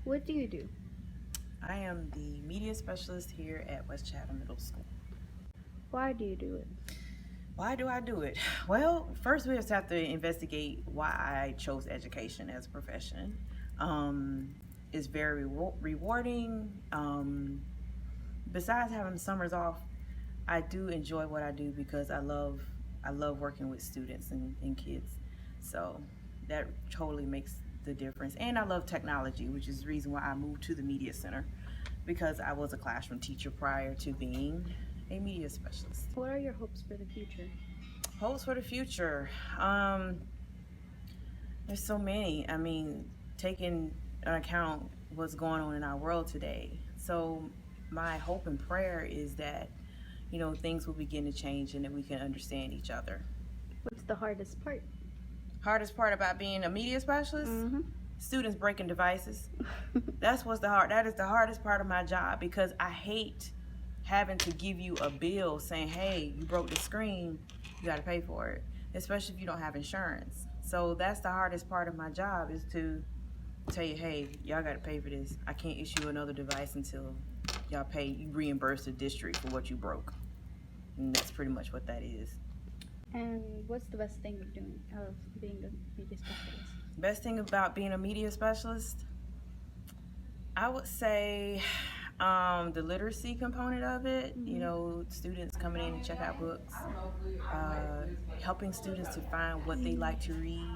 What do you do? I am the media specialist here at West Chatham Middle School. Why do you do it? Why do I do it? Well, first we just have to investigate why I chose education as a profession. It's very rewarding. Besides having summers off, I do enjoy what I do because I love working with students and kids. So that totally makes the difference. And I love technology, which is the reason why I moved to the media center because I was a classroom teacher prior to being a media specialist. What are your hopes for the future? Hopes for the future. Um, there's so many. I mean, taking an account what's going on in our world today. So my hope and prayer is that things will begin to change and that we can understand each other. What's the hardest part? Hardest part about being a media specialist? Mm-hmm. Students breaking devices. That is the hardest part of my job because I hate having to give you a bill saying, hey, you broke the screen, you got to pay for it, especially if you don't have insurance. So that's the hardest part of my job is to tell you, hey, y'all got to pay for this. I can't issue another device until you reimburse the district for what you broke. And that's pretty much what that is. And what's the best thing of being a media specialist? Best thing about being a media specialist, I would say the literacy component of it. Students coming in and check out books, helping students to find what they like to read.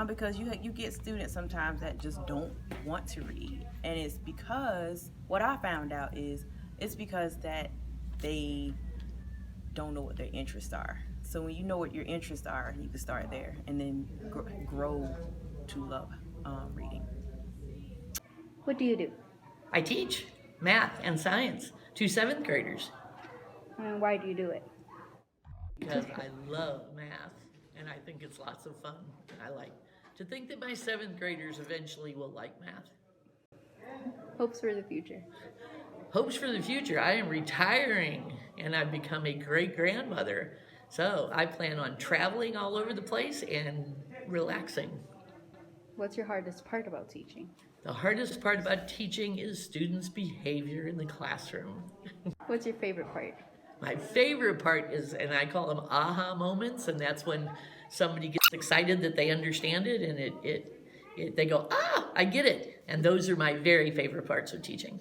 Because you get students sometimes that just don't want to read, and it's because what I found out is it's because that they don't know what their interests are. So when you know what your interests are, you can start there and then grow to love reading. What do you do? I teach math and science to seventh graders And why do you do it? because I love math and I think it's lots of fun. I like to think that my seventh graders eventually will like math. Hopes for the future. Hopes for the future. I am retiring and I've become a great grandmother. So I plan on traveling all over the place and relaxing. What's your hardest part about teaching? The hardest part about teaching is students' behavior in the classroom. What's your favorite part? My favorite part is, and I call them aha moments, and that's when somebody gets excited that they understand it and they go, ah, I get it. And those are my very favorite parts of teaching.